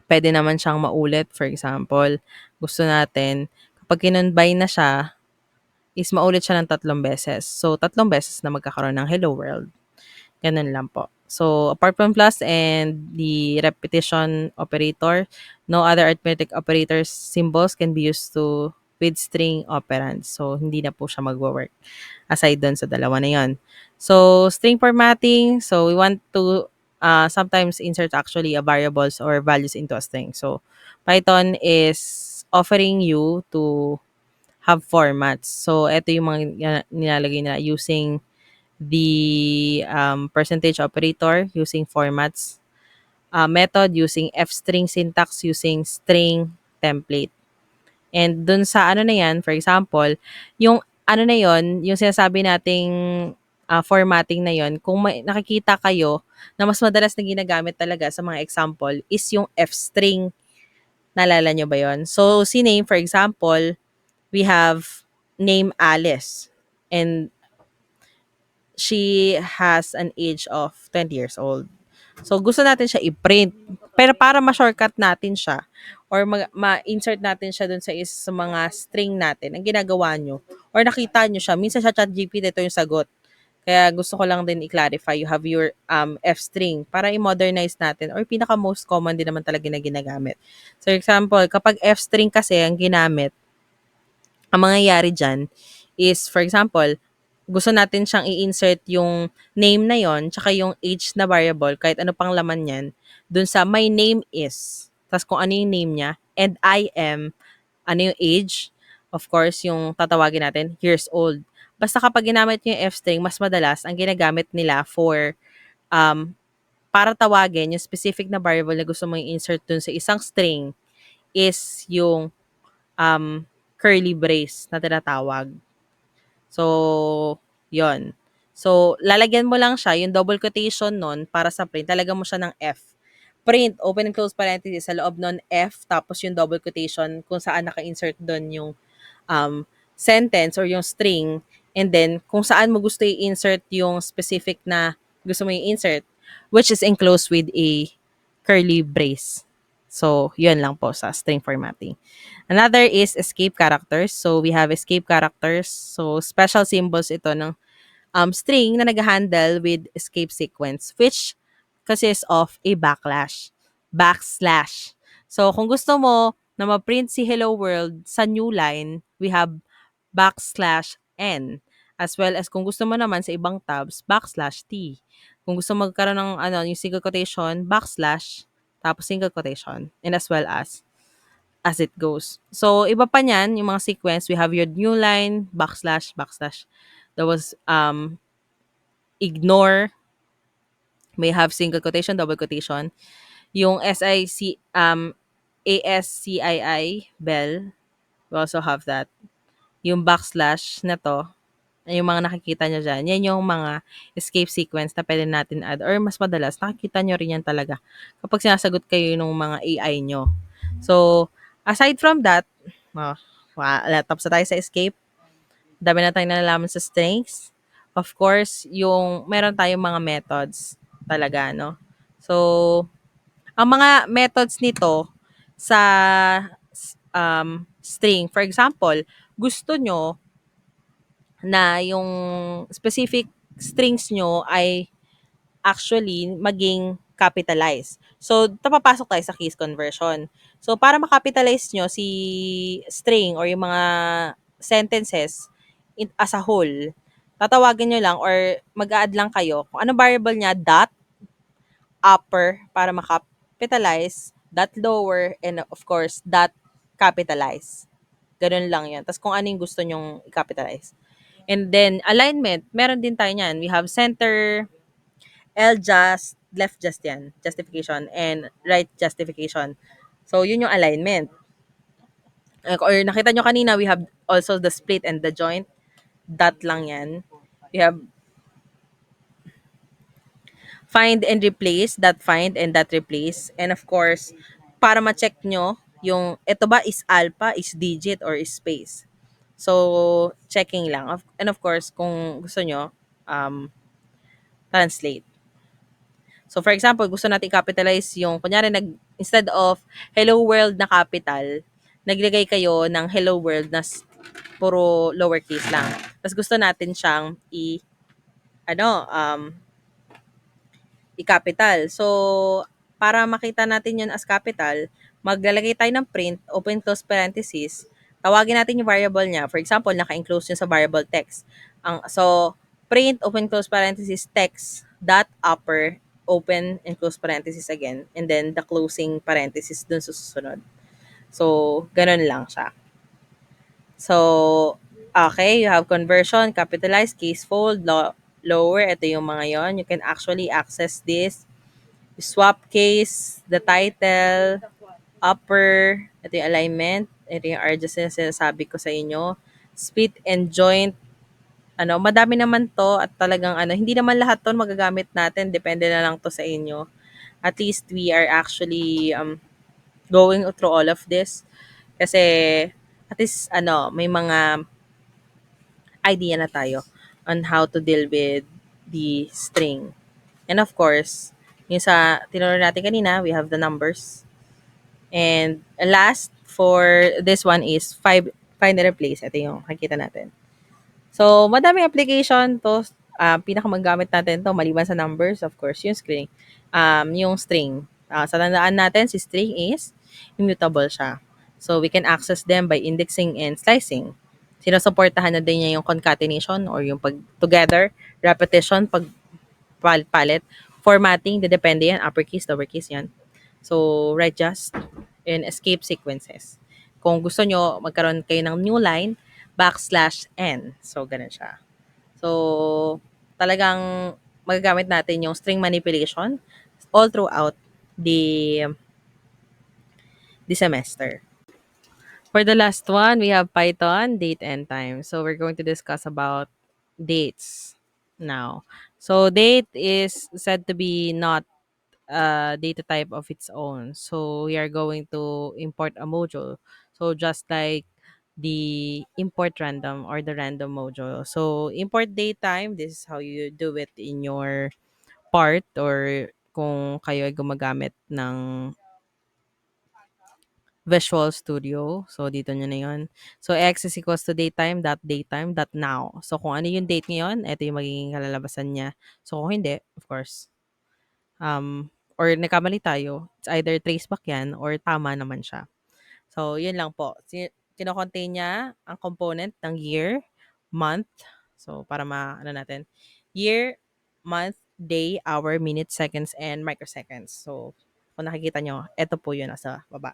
pwede naman siyang maulit. For example, gusto natin, kapag kinonbine na siya, is maulit siya ng 3 beses. So, 3 beses na magkakaroon ng hello world. Ganun lang po. So, apart from plus and the repetition operator, no other arithmetic operators symbols can be used to with string operands. So, hindi na po siya magwo-work aside doon sa dalawa na yon. So, string formatting. So, we want to sometimes insert actually a variables or values into a string. So, Python is offering you to have formats. So, ito yung mga nilalagay nila using the percentage operator using formats, method using f-string syntax using string template. And dun sa ano na yan, for example, yung ano na yon, yung sinasabi nating formatting na yon, kung may nakikita kayo na mas madalas na ginagamit talaga sa mga example is yung f-string. Naalala nyo ba yon? So, si name, for example, we have name Alice. And she has an age of 20 years old. So, gusto natin siya i-print. Pero para ma-shortcut natin siya or ma-insert natin siya dun sa mga string natin, ang ginagawa nyo, or nakita nyo siya, minsan sa ChatGPT, ito yung sagot. Kaya gusto ko lang din i-clarify, you have your F-string para i-modernize natin or pinaka most common din naman talaga na ginagamit. So, example, kapag F-string kasi ang ginamit, ang mangyayari dyan is, for example, gusto natin siyang i-insert yung name na yon tsaka yung age na variable, kahit ano pang laman yan, dun sa my name is, tapos kung ano yung name niya, and I am, ano yung age, of course, yung tatawagin natin, years old. Basta kapag ginamit niyo yung F-string, mas madalas, ang ginagamit nila for, um, para tawagin yung specific na variable na gusto mong i-insert dun sa isang string is yung curly brace na tinatawag. So, yon. So, lalagyan mo lang siya, yung double quotation nun, para sa print, lalagyan mo siya ng F. Print, open and close parenthesis, sa loob nun F, tapos yung double quotation, kung saan naka-insert doon yung sentence or yung string, and then kung saan mo gusto i-insert yung specific na gusto mo i-insert, which is enclosed with a curly brace. So, yun lang po sa string formatting. Another is escape characters. So, we have escape characters. So, special symbols ito ng string na nag-handle with escape sequence, which consists of a backslash. So, kung gusto mo na ma-print si Hello World sa new line, we have backslash n. As well as kung gusto mo naman sa ibang tabs, backslash t. Kung gusto magkaroon ng yung single quotation, backslash, tapos single quotation. And as well as it goes. So, iba pa niyan, yung mga sequence, we have your new line, backslash, backslash. There was ignore, may have single quotation, double quotation. Yung ASCII, bell, we also have that. Yung backslash na to, yung mga nakikita nyo dyan, yan yung mga escape sequence na pwede natin add. Or mas madalas, nakikita nyo rin yan talaga kapag sinasagot kayo ng mga AI nyo. So, aside from that, tapos na tayo sa escape. Dami na tayong nalalaman sa strings. Of course, yung meron tayong mga methods talaga, no? So, ang mga methods nito sa string, for example, gusto nyo na yung specific strings nyo ay actually maging capitalized. So, papasok tayo sa case conversion. So, para makapitalize nyo si string or yung mga sentences as a whole, tatawagin nyo lang or mag-add lang kayo kung ano variable niya, dot upper para makapitalize, dot lower, and of course, dot capitalize. Ganun lang yan. Tapos kung ano yung gusto nyong i-capitalize. And then, alignment, meron din tayo niyan. We have center, L just, left just yan, justification, and right justification. So, yun yung alignment. Or nakita nyo kanina, we have also the split and the joint. Dot lang yan. We have find and replace, that find and that replace. And of course, para ma-check nyo, yung ito ba is alpha, is digit, or is space. So, checking lang. And of course, kung gusto nyo, translate. So, for example, gusto natin capitalize yung, kunyari, instead of hello world na capital, naglagay kayo ng hello world na puro lowercase lang. Tapos gusto natin siyang ano, i-capital. So, para makita natin yun as capital, maglalagay tayo ng print, open close parenthesis, tawagin natin yung variable niya. For example, naka-enclose yun sa variable text. So, print, open close parenthesis, text, dot upper, open and close parenthesis again, and then the closing parenthesis dun sa susunod. So, ganun lang siya. So, okay, you have conversion, capitalize, case fold, lower, ito yung mga yon. You can actually access this. Swap case, the title, upper, ito yung alignment, ito yung RGS na sinasabi ko sa inyo. Split and joint, madami naman to at talagang hindi naman lahat to magagamit natin, depende na lang to sa inyo. At least we are actually going through all of this kasi at least may mga idea na tayo on how to deal with the string. And of course, yung sa tinuro natin kanina, we have the numbers. And last for this one is find and replace. Ito yung nakikita natin. So, madaming application to. Pinakamagamit natin to maliban sa numbers, of course, yung string. Yung string. Sa tandaan natin, si string is immutable siya. So, we can access them by indexing and slicing. Sinusuportahan na din niya yung concatenation or yung pag together, repetition, pag palit, formatting, the depende yan, uppercase, lowercase yan. So, write just and escape sequences. Kung gusto nyo, magkaroon kayo ng new line, \n. So, ganun siya. So, talagang magagamit natin yung string manipulation all throughout the the semester. For the last one, we have Python, date and time. So, we're going to discuss about dates now. So, date is said to be not data type of its own. So we are going to import a module. So just like the import random or the random module. So import datetime, this is how you do it in your part or kung kayo ay gumagamit ng Visual Studio. So dito nyo na yun. So x is equals to datetime.datetime.now. So kung ano yung date ngayon, ito yung magiging kalalabasan niya. So kung hindi, of course, or nagkamali tayo, it's either traceback yan or tama naman siya. So, yun lang po. Kino-contain niya ang component ng year, month. So, para ano natin. Year, month, day, hour, minute, seconds, and microseconds. So, kung nakikita nyo, ito po yun nasa baba.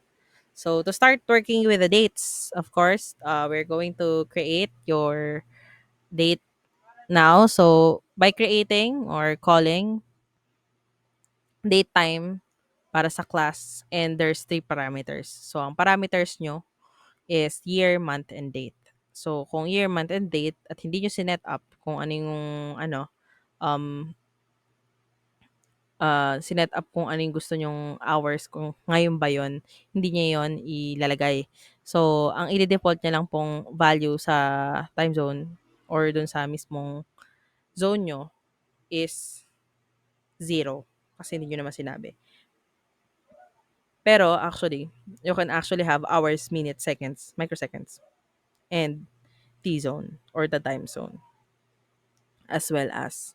So, to start working with the dates, of course, we're going to create your date now. So, by creating or calling date time para sa class and there's three parameters. So, ang parameters nyo is year, month, and date. So, kung year, month, and date at hindi nyo sinet up kung ano yung um, sinet up kung ano yung gusto nyong hours, kung ngayon ba yon hindi niya yon ilalagay. So, ang i-default niya lang pong value sa time zone or dun sa mismong zone nyo is 0 kasi hindi nyo naman sinabi. Pero actually, you can actually have hours, minutes, seconds, microseconds, and T-zone or the time zone as well as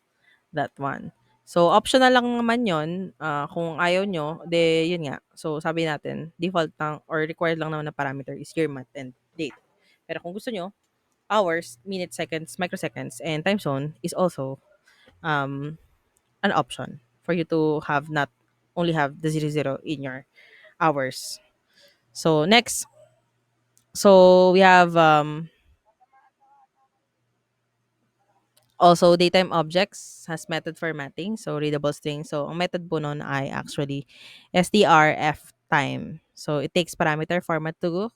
that one. So, optional lang naman yon kung ayaw nyo, de yun nga. So, sabi natin, default lang or required lang naman na parameter is year, month, and date. Pero kung gusto nyo, hours, minutes, seconds, microseconds, and time zone is also um, an option for you to have not only have the 00 in your hours. So, next, so we have also daytime objects has method formatting, so readable string. So, ang method po nun ay actually strf time. So, it takes parameter format to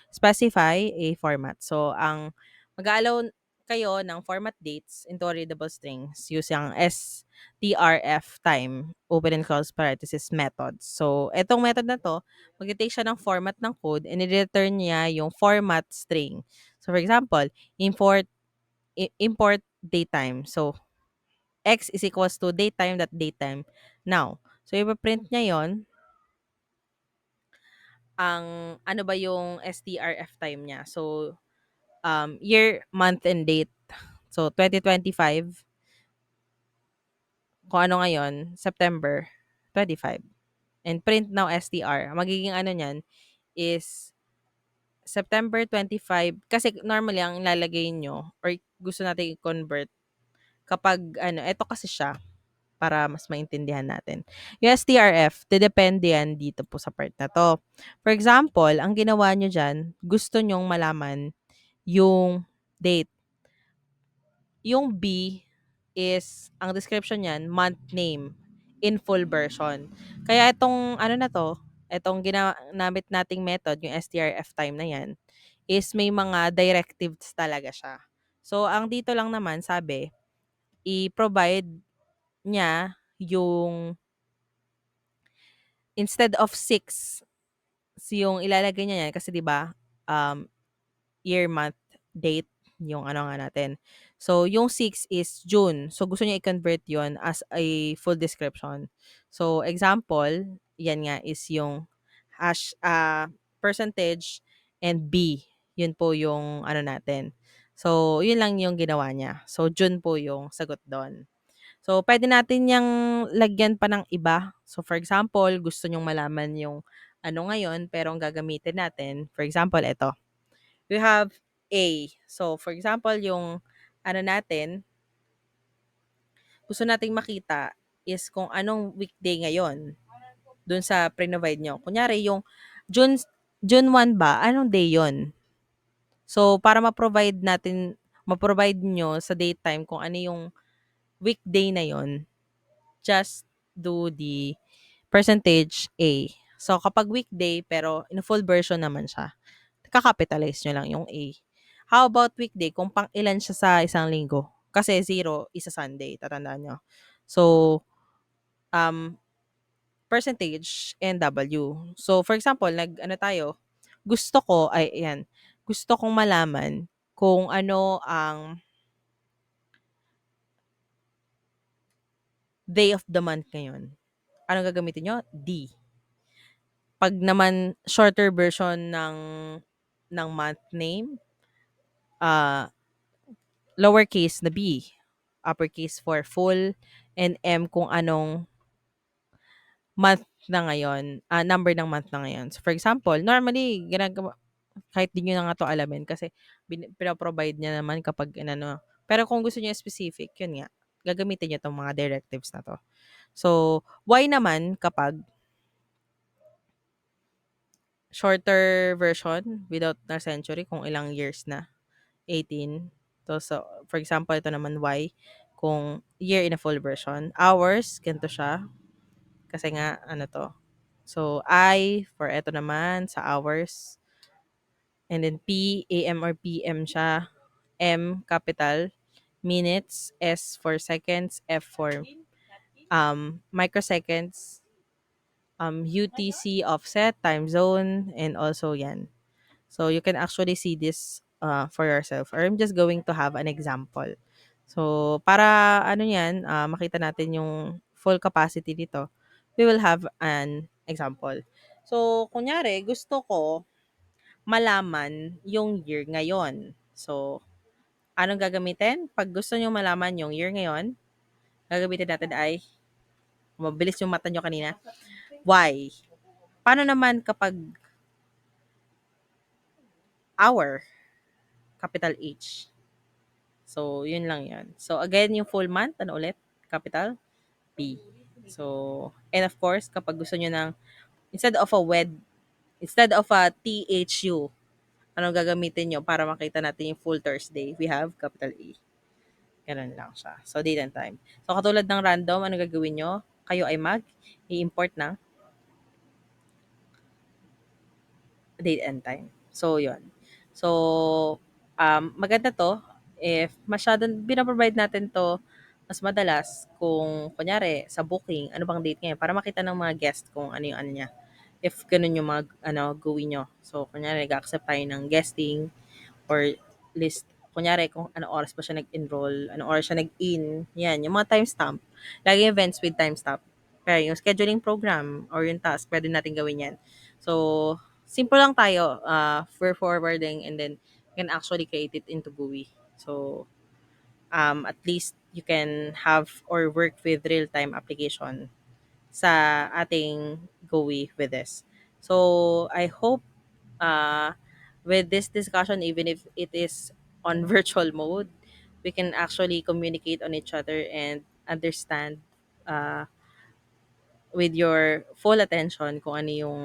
specify a format. So, ang mag-allow kayo ng format dates into a readable strings using strf time, open and close parenthesis methods. So, etong method na to, mag-take siya ng format ng code and i-return niya yung format string. So, for example, import datetime. So, x is equals to datetime.datetime now. So, ipaprint niya yon ang ano ba yung strf time niya. So, year, month, and date. So, 2025. Kung ano ngayon, September 25. And print now str. Ang magiging ano niyan is September 25. Kasi normally, ang lalagay nyo or gusto natin i-convert kapag ano, eto kasi siya para mas maintindihan natin. Yung STRF, depende yan dito po sa part na to. For example, ang ginawa nyo dyan, gusto nyong malaman yung date. Yung B is, ang description yan, month name in full version. Kaya itong, ano na to, itong ginamit nating method, yung STRF time na yan, is may mga directives talaga siya. So, ang dito lang naman, sabi, i-provide niya yung instead of 6 yung ilalagay niya yan kasi 'di ba year, month, date. yung ano nga natin. So, yung 6 is June. So, gusto niya i-convert yon as a full description. So, example, yan nga is yung percentage and B. Yun po yung ano natin. So, yun lang yung ginawa niya. So, June po yung sagot doon. So, pwede natin yang lagyan pa ng iba. So, for example, gusto nyong malaman yung ano ngayon, pero ang gagamitin natin, for example, ito. We have A. So, for example, yung ano natin, gusto nating makita is kung anong weekday ngayon dun sa pre-provide nyo. Kunyari, yung June, June 1 ba? Anong day yon? So, para ma-provide nyo sa daytime kung ano yung weekday na yon, just do the percentage A. So, kapag weekday, pero in full version naman siya, kakapitalize nyo lang yung A. How about weekday? Kung pang ilan siya sa isang linggo? Kasi zero is a Sunday, tatandaan nyo. So, um, percentage and W. So, for example, ano tayo, gusto kong malaman kung ano ang day of the month ngayon. Anong gagamitin nyo? D. Pag naman shorter version ng month name, uh, lowercase na b, uppercase for full, and M kung anong month na ngayon, number ng month na ngayon. So, for example, normally, ginagawa, kahit di nyo na nga to alamin kasi pinaprovide niya naman kapag inano. Pero kung gusto niyo specific, yun nga, gagamitin niyo tong mga directives na to. So, why naman kapag shorter version without na century, kung ilang years na? 18. So, for example, ito naman Y. Kung year in a full version. Hours, ganito siya. Kasi nga, ano to. So, I, for ito naman, sa hours. And then P, AM or PM siya. M, capital. Minutes. S for seconds. F for microseconds. UTC, offset, time zone, and also yan. So you can actually see this for yourself. Or I'm just going to have an example. So para ano yan, makita natin yung full capacity dito, we will have an example. So kunyari, gusto ko malaman yung year ngayon. So anong gagamitin? Pag gusto nyo malaman yung year ngayon, gagamitin natin ay, mabilis yung mata nyo kanina, Y. Paano naman kapag hour? Capital H. So, yun lang yan. So, again, yung full month, ano ulit? Capital P. So, and of course, kapag gusto nyo ng, instead of a THU, ano gagamitin nyo para makita natin yung full Thursday? We have capital A. Ganun lang siya. So, date and time. So, katulad ng random, ano gagawin nyo? Kayo ay i-import ng date and time. So, yun. So, maganda to if masyadong pinaprovide natin to mas madalas kung kunyari sa booking, ano bang date ngayon para makita ng mga guest kung ano yung ano niya. If ganun yung mga gawin nyo. So, kunyari, nag-accept tayo ng guesting or list. Kunyari, kung ano oras pa siya nag-enroll, ano oras siya nag-in. Yan, yung mga timestamp. Lagi events with timestamp. Kaya yung scheduling program or yung task, pwede natin gawin yan. So, simple lang tayo for forwarding and then you can actually create it into GUI. So, at least you can have or work with real-time application sa ating GUI with this. So, I hope uh, with this discussion, even if it is on virtual mode, we can actually communicate on each other and understand uh, with your full attention kung ano yung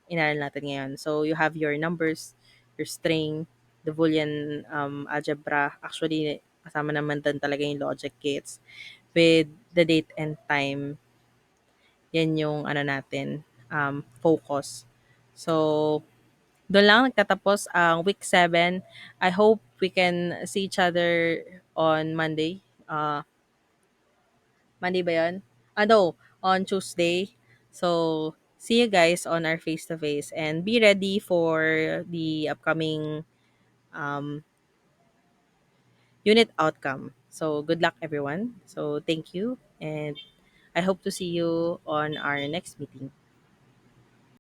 inaral natin ngayon. So, you have your numbers, your string, the Boolean algebra. Actually, kasama naman din talaga yung logic gates. With the date and time, yan yung ano natin, focus. So, doon lang nagtatapos ang week 7. I hope we can see each other on Monday. Monday ba yun? No, on Tuesday. So, see you guys on our face-to-face and be ready for the upcoming um, unit outcome. So good luck, everyone. So thank you, and I hope to see you on our next meeting.